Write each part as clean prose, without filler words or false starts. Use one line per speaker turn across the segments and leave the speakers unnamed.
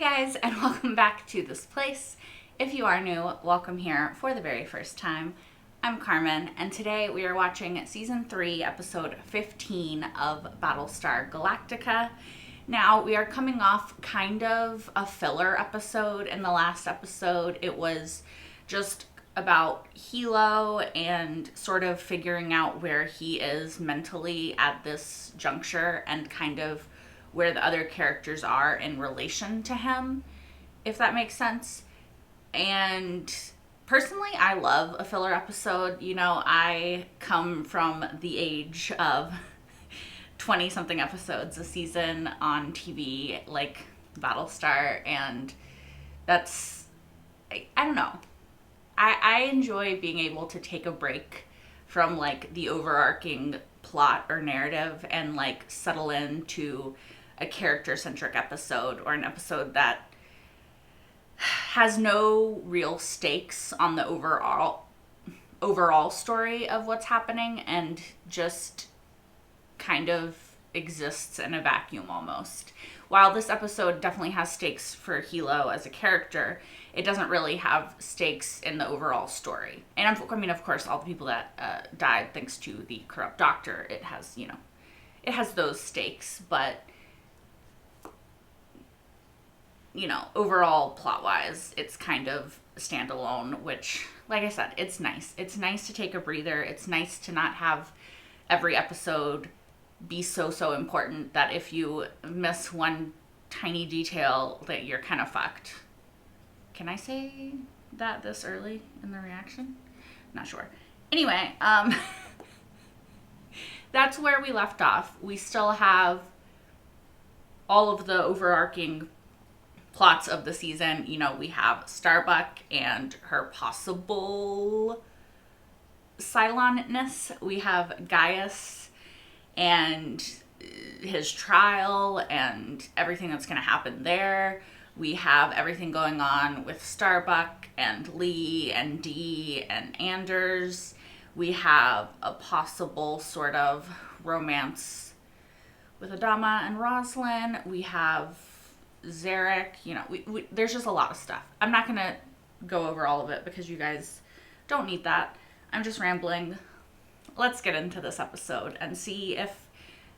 guys, and welcome back to this place. If you are new, welcome here for the very first time. I'm Carmen, and today we are watching Season 3, Episode 15 of Battlestar Galactica. Now, we are coming off kind of a filler episode. In the last episode, it was just about Hilo and sort of figuring out where he is mentally at this juncture and kind of where the other characters are in relation to him, if that makes sense. And personally, I love a filler episode. You know, I come from the age of 20-something episodes a season on TV, like Battlestar, and that's, I don't know. I enjoy being able to take a break from, like, the overarching plot or narrative and, like, settle into a character-centric episode or an episode that has no real stakes on the overall story of what's happening and just kind of exists in a vacuum almost. While this episode definitely has stakes for Hilo as a character, it doesn't really have stakes in the overall story. And I mean, of course, all the people that died thanks to the corrupt doctor, it has, you know, it has those stakes, but you know, overall plot-wise, it's kind of standalone, which, like I said, it's nice. It's nice to take a breather. It's nice to not have every episode be so important that if you miss one tiny detail that you're kind of fucked. Can I say that this early in the reaction? Not sure. Anyway, that's where we left off. We still have all of the overarching plots of the season. You know, we have Starbuck and her possible Cylon-ness. We have Gaius and his trial and everything that's going to happen there. We have everything going on with Starbuck and Lee and Dee and Anders. We have a possible sort of romance with Adama and Roslyn. We have Zarek, you know, we there's just a lot of stuff. I'm not going to go over all of it because you guys don't need that. I'm just rambling. Let's get into this episode and see if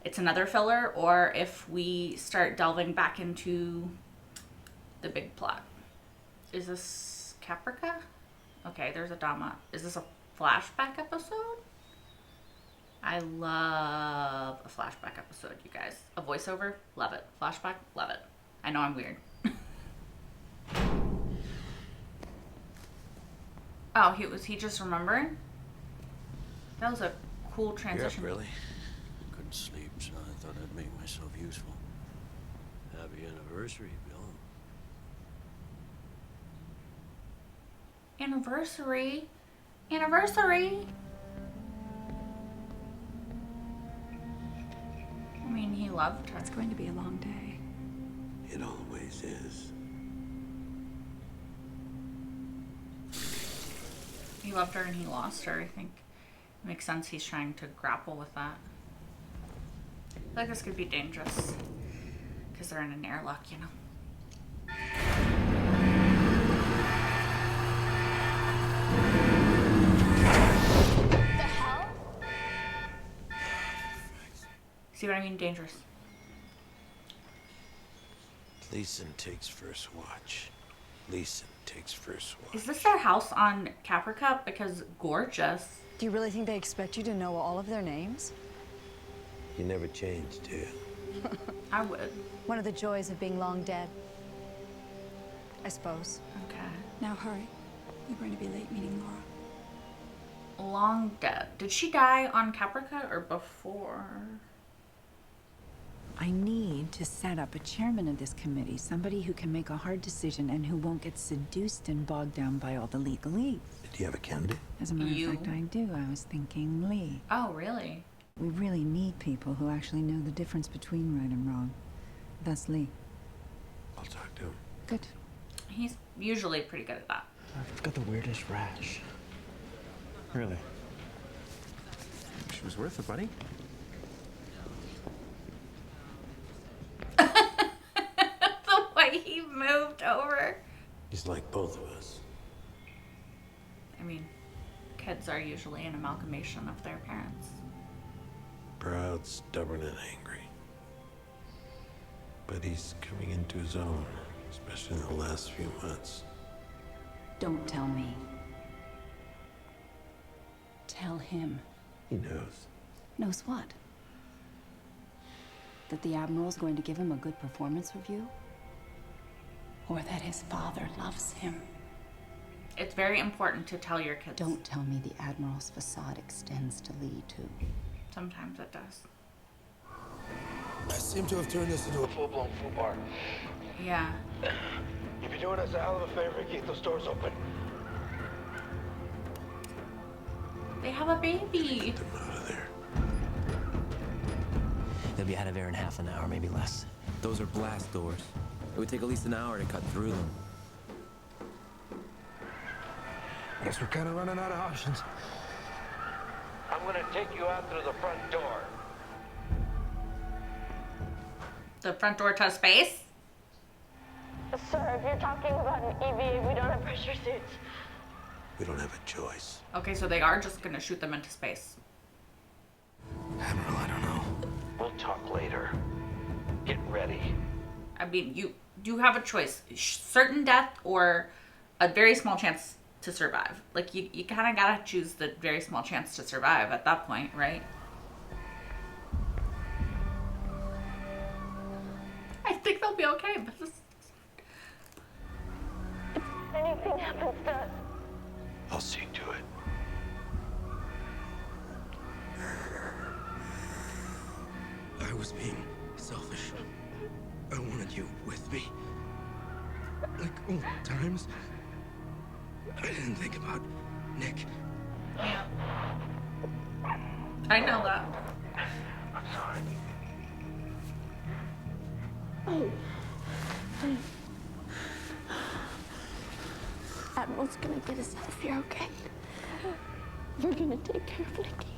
it's another filler or if we start delving back into the big plot. Is this Caprica? Okay, there's Adama. Is this a flashback episode? I love a flashback episode, you guys. A voiceover? Love it. Flashback? Love it. I know I'm weird. Oh, was he just remembering? That was a cool transition.
Yeah, really. Couldn't sleep, so I thought I'd make myself useful. Happy anniversary, Bill.
Anniversary? Anniversary? I mean, he loved her.
It's going to be a long day.
It always is.
He loved her and he lost her, I think. It makes sense he's trying to grapple with that. I feel like this could be dangerous. Because they're in an airlock, you know.
The hell?
See what I mean? Dangerous.
Leeson takes first watch. Leeson takes first watch.
Is this their house on Caprica? Because gorgeous.
Do you really think they expect you to know all of their names?
You never changed, do you?
I would.
One of the joys of being long dead, I suppose.
Okay.
Now hurry. We're going to be late meeting Laura.
Long dead. Did she die on Caprica or before?
I need to set up a chairman of this committee, somebody who can make a hard decision and who won't get seduced and bogged down by all the legalese.
Do you have a candidate?
As a matter of fact, I do. I was thinking Lee.
Oh, really?
We really need people who actually know the difference between right and wrong. Thus Lee.
I'll talk to him.
Good.
He's usually pretty good at that.
I've got the weirdest rash. Really? She was worth it, buddy.
The way he moved over.
He's like both of us.
I mean, kids are usually an amalgamation of their parents.
Proud, stubborn, and angry. But he's coming into his own, especially in the last few months.
Don't tell me. Tell him.
He knows.
Knows what? That the Admiral's going to give him a good performance review? Or that his father loves him?
It's very important to tell your kids.
Don't tell me the Admiral's facade extends to Lee, too.
Sometimes it does.
I seem to have turned this into a full-blown food bar.
Yeah.
You'd be doing us a hell of a favor to keep those doors open.
They have a baby.
Get them out of there.
They'll be out of there in half an hour, maybe less.
Those are blast doors. It would take at least an hour to cut through them.
Guess we're kind of running out of options.
I'm gonna take you out through the front door.
The front door to space?
Sir, if you're talking about an EVA, we don't have pressure suits.
We don't have a choice.
Okay, so they are just gonna shoot them into space.
Admiral, I don't know.
We'll talk later. Get ready.
I mean, you do have a choice. Certain death or a very small chance to survive. Like, you kind of gotta choose the very small chance to survive at that point, right? I think they'll be okay, but this...
If anything happens to us,
I'll see to it.
I was being selfish. I wanted you with me. Like old times. I didn't think about Nick.
Yeah. I know that.
I'm sorry.
Admiral's gonna get us out of here, okay? We're gonna take care of Nikki.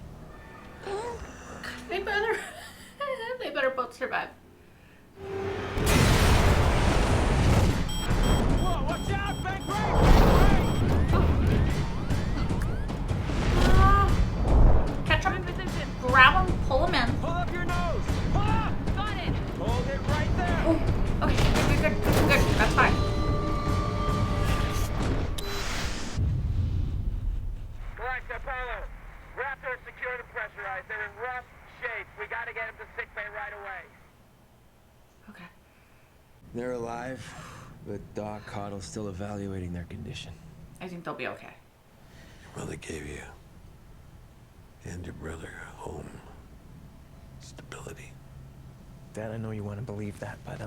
They better... they better both survive.
Whoa, watch out, Bank
Catch him, grab him, pull him in.
Pull up your nose! Pull up!
Got it!
Hold it right there!
Oh, okay, good. That's fine.
Right, Apollo. Raptors secured and pressurized. They're in rough shape. We gotta get them to sickbay right away.
Okay.
They're alive, but Doc Cottle's still evaluating their condition.
I think they'll be okay.
Your mother gave you and your brother a home. Stability.
Dad, I know you want to believe that, but,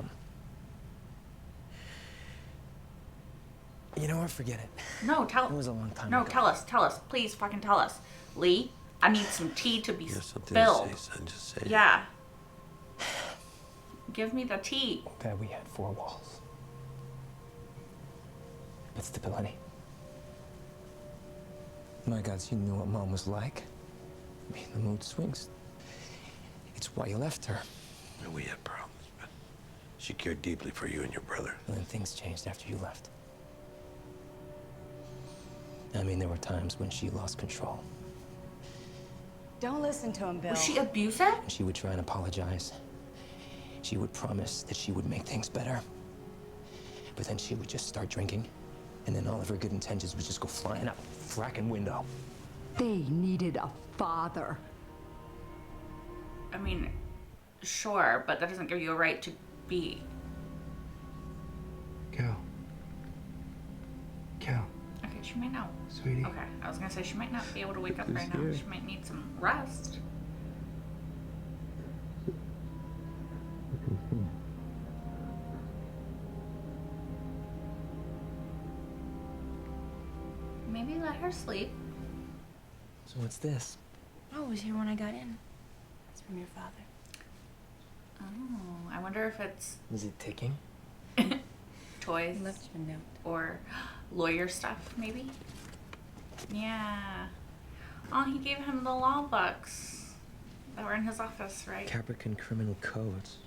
you know what? Forget it.
No,
It was a long time
No,
ago.
tell us. Please fucking tell us. Lee, I need some tea to be
You have something
spilled.
to say, son, just say it.
Yeah. Give me the tea.
Dad, we had 4 walls. But stability. My God, you knew what Mom was like. I mean, the mood swings. It's why you left her.
And we had problems, but she cared deeply for you and your brother.
And then things changed after you left. I mean, there were times when she lost control.
Don't listen to him, Bill.
Was she abusive?
And she would try and apologize. She would promise that she would make things better. But then she would just start drinking. And then all of her good intentions would just go flying out the fracking window.
They needed a father.
I mean, sure, but that doesn't give you a right to be...
Cal. Cal.
Okay, she might not...
Sweetie.
Okay, I was gonna say she might not be able to wake up right now. She might need some rest. Maybe let her sleep.
So what's this?
Oh, it was here when I got in. It's from your father.
Oh, I wonder if it's
Is it ticking?
toys
He left you a note.
or lawyer stuff, maybe? Yeah. Oh, he gave him the law books that were in his office, right?
Capricorn criminal codes.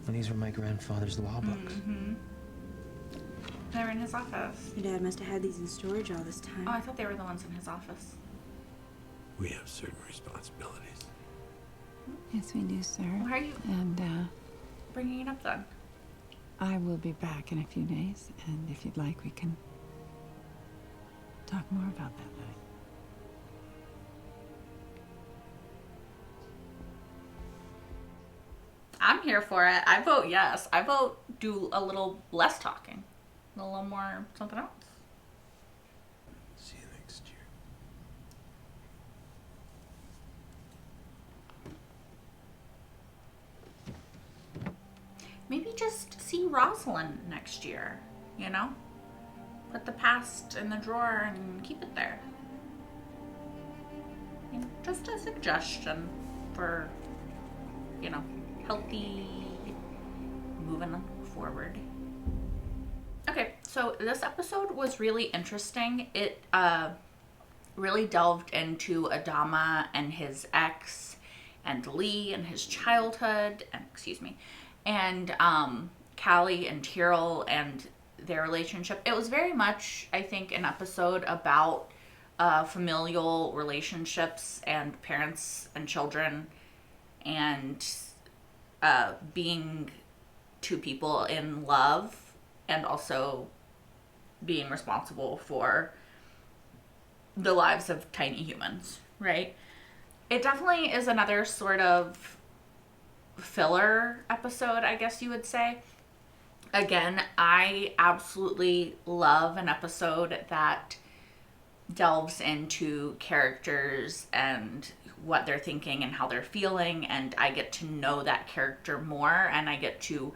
Well, these were my grandfather's law books.
Mm-hmm. They were in his office.
Your dad must have had these in storage all this time.
Oh, I thought they were the ones in his office.
We have certain responsibilities.
Yes, we do, sir.
Why are you
And,
bringing it up then?
I will be back in a few days, and if you'd like, we can talk more about that, Lily.
I'm here for it. I vote yes. I vote do a little less talking. A little more something else.
See you next year.
Maybe just see Rosalind next year, you know? Put the past in the drawer and keep it there. You know, just a suggestion for, you know, healthy moving forward. Okay, so this episode was really interesting. It really delved into Adama and his ex, and Lee and his childhood, and Cali and Tyrell and their relationship. It was very much, I think, an episode about familial relationships and parents and children, and being two people in love, and also being responsible for the lives of tiny humans, right? It definitely is another sort of filler episode, I guess you would say. Again, I absolutely love an episode that delves into characters and what they're thinking and how they're feeling, and I get to know that character more, and I get to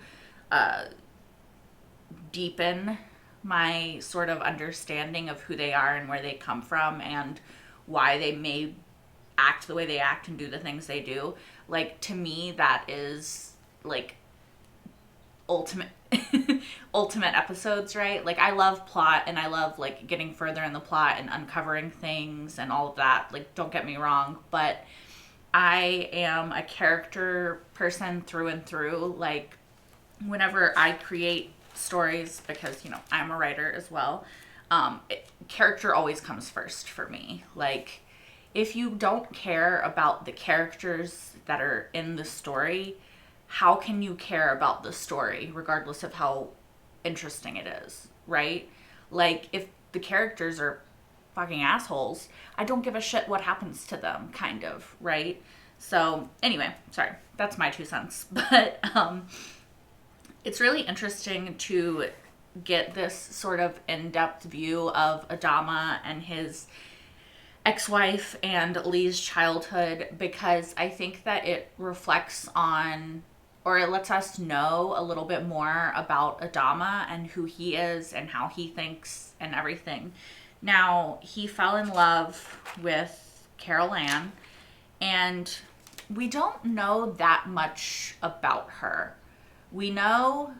deepen my sort of understanding of who they are and where they come from and why they may act the way they act and do the things they do. Like, to me, that is like ultimate episodes, right? Like, I love plot, and I love like getting further in the plot and uncovering things and all of that. Like, don't get me wrong, but I am a character person through and through. Like, whenever I create stories, because, you know, I'm a writer as well, character always comes first for me. Like, if you don't care about the characters that are in the story, how can you care about the story, regardless of how interesting it is, right? Like, if the characters are fucking assholes, I don't give a shit what happens to them, kind of, right? So, anyway, sorry, that's my 2 cents. But, it's really interesting to get this sort of in-depth view of Adama and his ex-wife and Lee's childhood, because I think that it reflects on, or it lets us know a little bit more about Adama and who he is and how he thinks and everything. Now, he fell in love with Carol Ann, and we don't know that much about her. We know,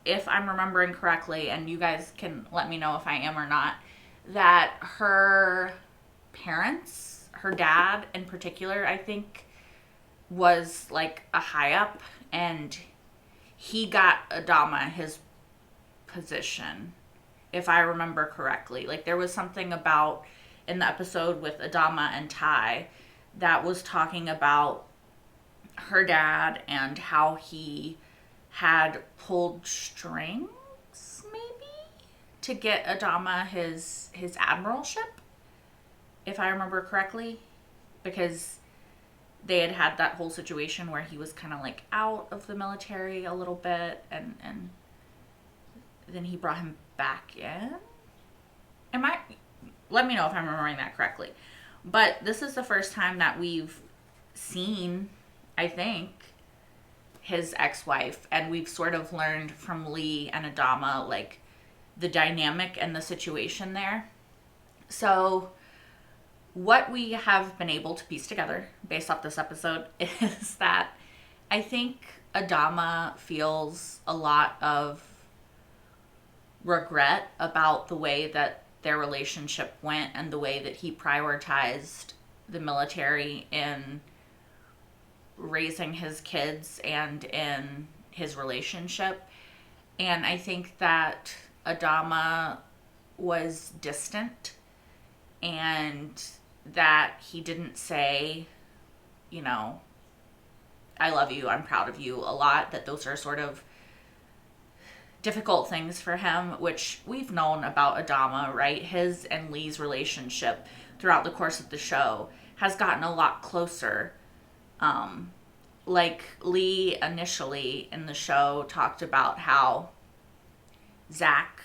if I'm remembering correctly, and you guys can let me know if I am or not, that her parents, her dad in particular, I think, was like a high up, and he got Adama his position, if I remember correctly. Like, there was something about in the episode with Adama and Ty that was talking about her dad and how he had pulled strings, maybe, to get Adama his admiralship, if I remember correctly, because they had that whole situation where he was kind of like out of the military a little bit, and then he brought him back in. Let me know if I'm remembering that correctly. But this is the first time that we've seen, I think, his ex-wife, and we've sort of learned from Lee and Adama, like, the dynamic and the situation there. So what we have been able to piece together based off this episode is that I think Adama feels a lot of regret about the way that their relationship went and the way that he prioritized the military in raising his kids and in his relationship. And I think that Adama was distant, and that he didn't say, you know, I love you, I'm proud of you a lot, that those are sort of difficult things for him, which we've known about Adama, right? His and Lee's relationship throughout the course of the show has gotten a lot closer. Like Lee initially in the show talked about how Zach,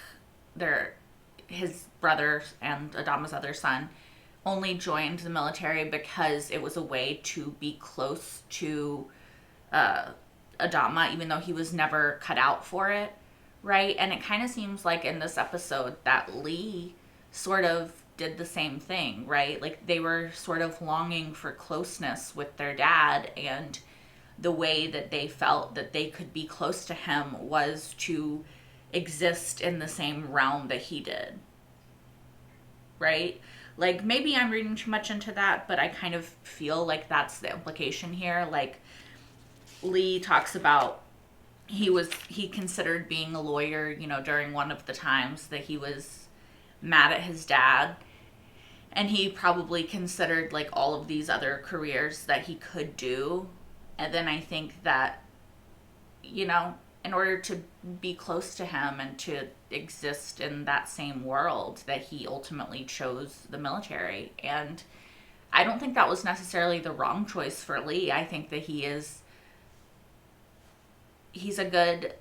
his brother and Adama's other son, only joined the military because it was a way to be close to Adama, even though he was never cut out for it, right? And it kind of seems like in this episode that Lee sort of did the same thing, right? Like they were sort of longing for closeness with their dad, and the way that they felt that they could be close to him was to exist in the same realm that he did, right? Like, maybe I'm reading too much into that, but I kind of feel like that's the implication here. Like, Lee talks about he considered being a lawyer, you know, during one of the times that he was mad at his dad. And he probably considered, like, all of these other careers that he could do. And then I think that, you know, in order to be close to him and to exist in that same world, that he ultimately chose the military. And I don't think that was necessarily the wrong choice for Lee. I think that he's a good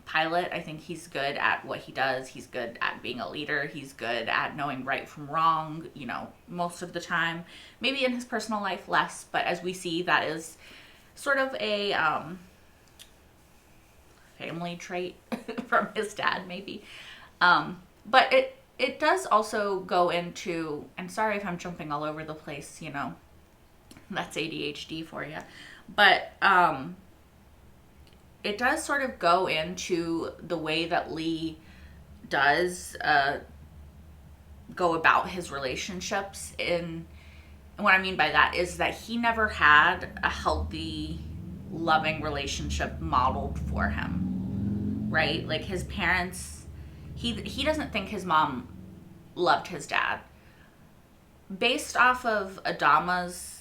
pilot. I think he's good at what he does. He's good at being a leader. He's good at knowing right from wrong, you know, most of the time. Maybe in his personal life less, but as we see, that is sort of a family trait from his dad, maybe. But it does also go into, and sorry if I'm jumping all over the place, you know, that's ADHD for you. But it does sort of go into the way that Lee does go about his relationships. And what I mean by that is that he never had a healthy, loving relationship modeled for him, right? Like his parents, he doesn't think his mom loved his dad. Based off of Adama's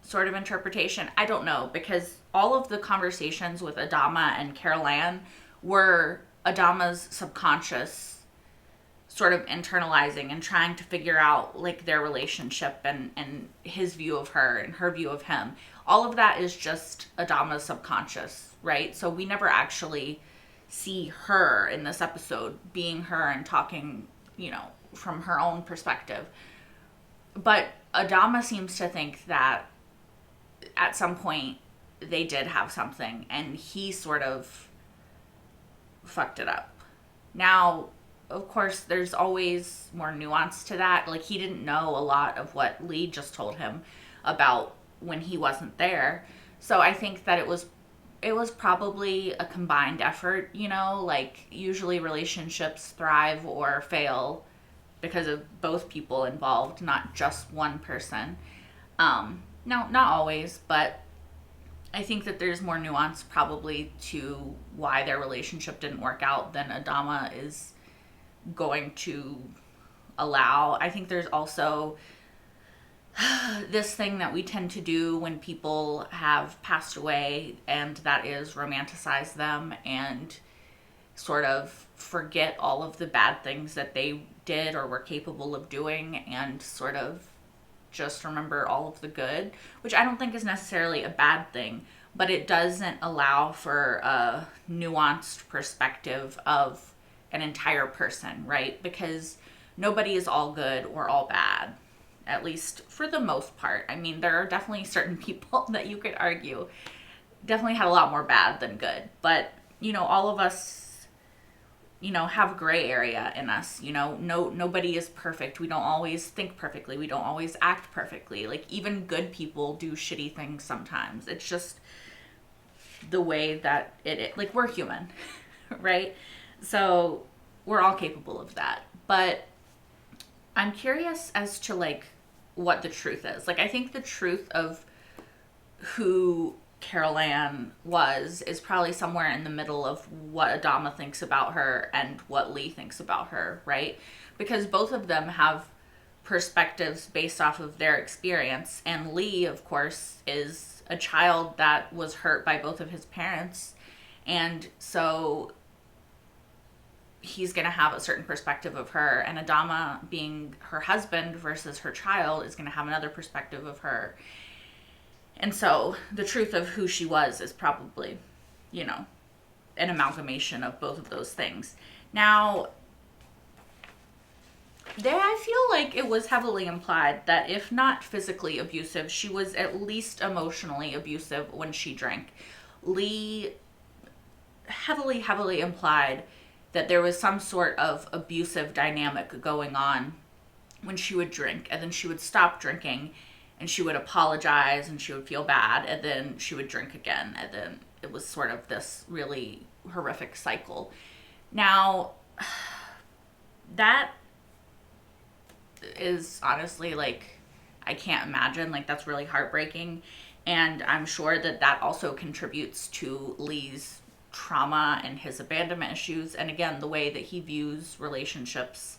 sort of interpretation, I don't know, because all of the conversations with Adama and Carol Ann were Adama's subconscious sort of internalizing and trying to figure out like their relationship and his view of her and her view of him. All of that is just Adama's subconscious, right? So we never actually see her in this episode being her and talking, you know, from her own perspective. But Adama seems to think that at some point they did have something, and he sort of fucked it up. Now, of course, there's always more nuance to that. Like, he didn't know a lot of what Lee just told him about when he wasn't there. So I think that it was probably a combined effort, you know? Like, usually relationships thrive or fail because of both people involved, not just one person. No, not always, but I think that there's more nuance probably to why their relationship didn't work out than Adama is going to allow. I think there's also this thing that we tend to do when people have passed away, and that is romanticize them and sort of forget all of the bad things that they did or were capable of doing and sort of just remember all of the good, which I don't think is necessarily a bad thing, but it doesn't allow for a nuanced perspective of an entire person, right? Because nobody is all good or all bad, at least for the most part. I mean, there are definitely certain people that you could argue definitely had a lot more bad than good, but you know, all of us, you know, have a gray area in us. You know, nobody is perfect. We don't always think perfectly. We don't always act perfectly. Like, even good people do shitty things sometimes. It's just the way that like, we're human, right? So we're all capable of that. But I'm curious as to like what the truth is. Like, I think the truth of who Carol Ann is probably somewhere in the middle of what Adama thinks about her and what Lee thinks about her, right? Because both of them have perspectives based off of their experience. And Lee, of course, is a child that was hurt by both of his parents. And so he's going to have a certain perspective of her. And Adama, being her husband versus her child, is going to have another perspective of her. And so the truth of who she was is probably, you know, an amalgamation of both of those things. Now, I feel like it was heavily implied that if not physically abusive, she was at least emotionally abusive when she drank. Lee heavily implied that there was some sort of abusive dynamic going on when she would drink, and then she would stop drinking, and she would apologize, and she would feel bad, and then she would drink again, and then it was sort of this really horrific cycle. Now, that is honestly, like, I can't imagine. Like, that's really heartbreaking, and I'm sure that that also contributes to Lee's trauma and his abandonment issues, and again, the way that he views relationships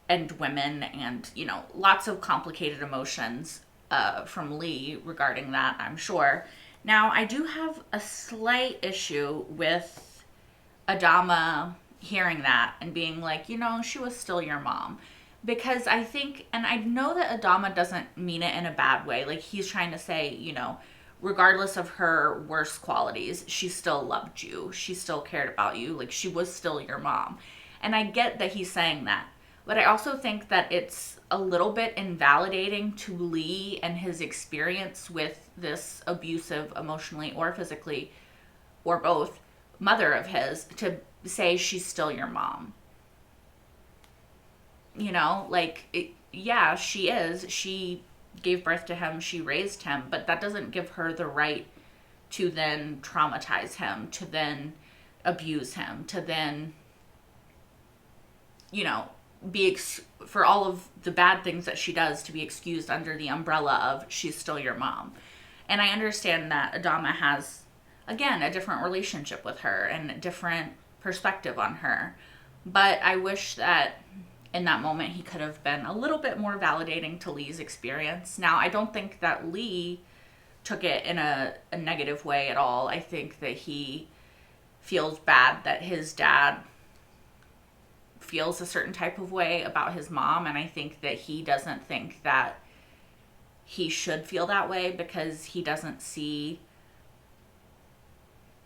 and women, and, you know, lots of complicated emotions from Lee regarding that, I'm sure. Now, I do have a slight issue with Adama hearing that and being like, you know, she was still your mom. Because I think, and I know that Adama doesn't mean it in a bad way. Like, he's trying to say, you know, regardless of her worst qualities, she still loved you. She still cared about you. Like, she was still your mom. And I get that he's saying that. But I also think that it's a little bit invalidating to Lee and his experience with this abusive, emotionally or physically, or both, mother of his, to say she's still your mom. You know, like, yeah, she is. She gave birth to him, she raised him, but that doesn't give her the right to then traumatize him, to then abuse him, to then, you know, for all of the bad things that she does, to be excused under the umbrella of she's still your mom. And I understand that Adama has, again, a different relationship with her and a different perspective on her. But I wish that in that moment he could have been a little bit more validating to Lee's experience. Now, I don't think that Lee took it in a negative way at all. I think that he feels bad that his dad feels a certain type of way about his mom, and I think that he doesn't think that he should feel that way because he doesn't see,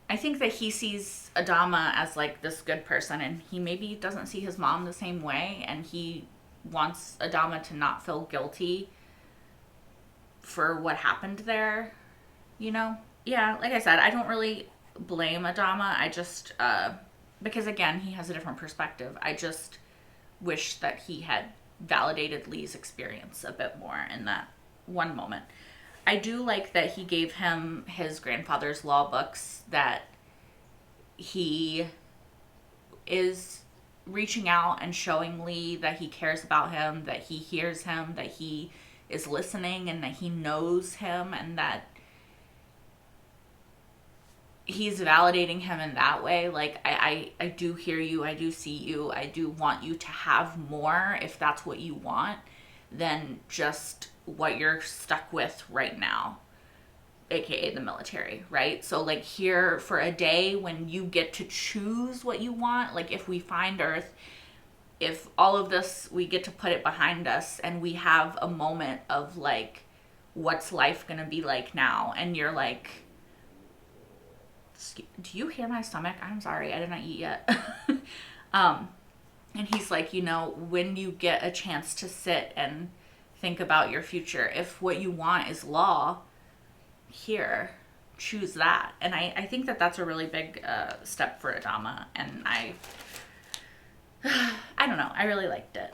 I think that he sees Adama as like this good person, and he maybe doesn't see his mom the same way, and he wants Adama to not feel guilty for what happened there, you know? Yeah, like I said, I don't really blame Adama. I just, because again, he has a different perspective. I just wish that he had validated Lee's experience a bit more in that one moment. I do like that he gave him his grandfather's law books, that he is reaching out and showing Lee that he cares about him, that he hears him, that he is listening, and that he knows him, and that he's validating him in that way. Like, I do hear you, I do see you, I do want you to have more if that's what you want than just what you're stuck with right now, aka the military, right? So like, here for a day when you get to choose what you want, like if we find Earth, if all of this, we get to put it behind us and we have a moment of like, what's life gonna be like now? And you're like, do you hear my stomach? I'm sorry, I did not eat yet. And he's like, you know, when you get a chance to sit and think about your future, if what you want is law, here, choose that. And I think that that's a really big step for Adama, and I don't know, I really liked it.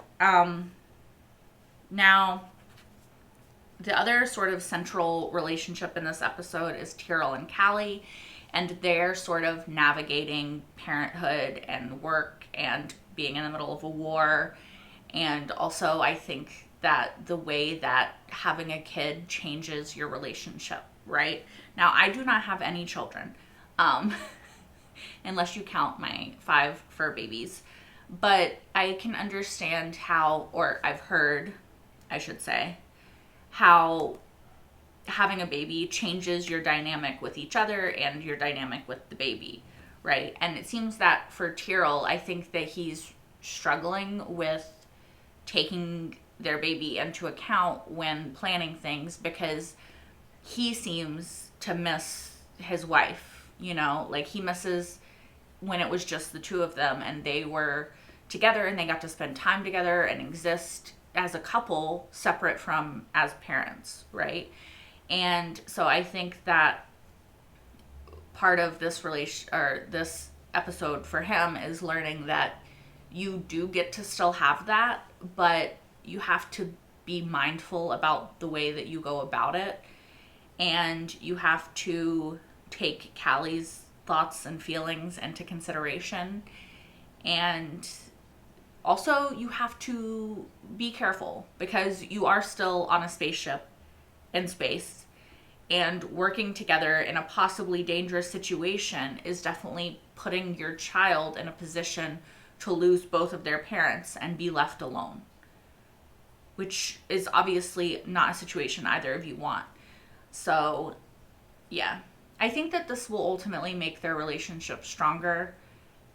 Now, the other sort of central relationship in this episode is Tyrell and Cali, and they're sort of navigating parenthood and work and being in the middle of a war. And also, I think that the way that having a kid changes your relationship right? Now, I do not have any children, unless you count my 5 fur babies. But I can understand how, or I've heard, I should say, how having a baby changes your dynamic with each other and your dynamic with the baby, right? And it seems that for Tyrell, I think that he's struggling with taking their baby into account when planning things, because he seems to miss his wife, you know, like he misses when it was just the two of them and they were together and they got to spend time together and exist as a couple separate from as parents, right? And so I think that part of this this episode for him is learning that you do get to still have that, but you have to be mindful about the way that you go about it, and you have to take Callie's thoughts and feelings into consideration, and also you have to be careful because you are still on a spaceship in space, and working together in a possibly dangerous situation is definitely putting your child in a position to lose both of their parents and be left alone, which is obviously not a situation either of you want. So, yeah, I think that this will ultimately make their relationship stronger,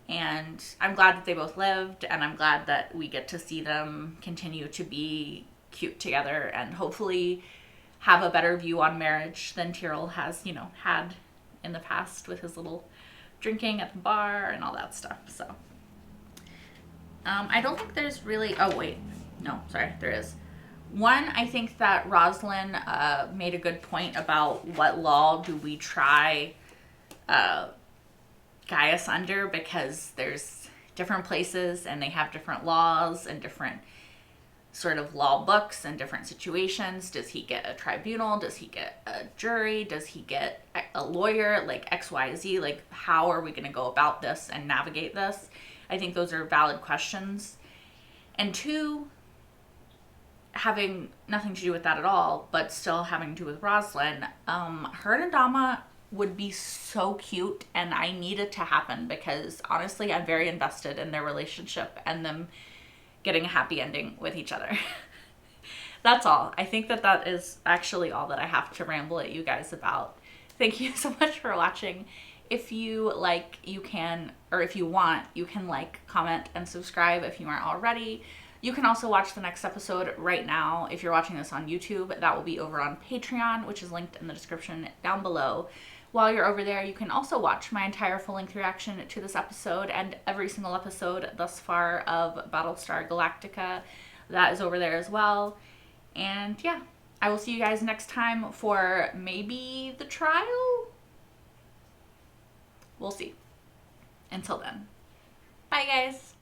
and I'm glad that they both lived, and I'm glad that we get to see them continue to be cute together and hopefully have a better view on marriage than Tyrell has, you know, had in the past with his little drinking at the bar and all that stuff. So, I don't think there's really, oh wait, no, sorry, there is. One, I think that Rosalind made a good point about what law do we try Gaius under, because there's different places and they have different laws and different sort of law books and different situations. Does he get a tribunal? Does he get a jury? Does he get a lawyer? Like XYZ, like how are we going to go about this and navigate this? I think those are valid questions. And 2, having nothing to do with that at all, but still having to do with Rosalind, her and Adama would be so cute, and I need it to happen because honestly, I'm very invested in their relationship and them getting a happy ending with each other. That's all. I think that that is actually all that I have to ramble at you guys about. Thank you so much for watching. If you like, you can, or if you want, you can like, comment, and subscribe if you aren't already. You can also watch the next episode right now. If you're watching this on YouTube, that will be over on Patreon, which is linked in the description down below. While you're over there, you can also watch my entire full-length reaction to this episode and every single episode thus far of Battlestar Galactica. That is over there as well. And yeah, I will see you guys next time for maybe the trial? We'll see. Until then. Bye, guys.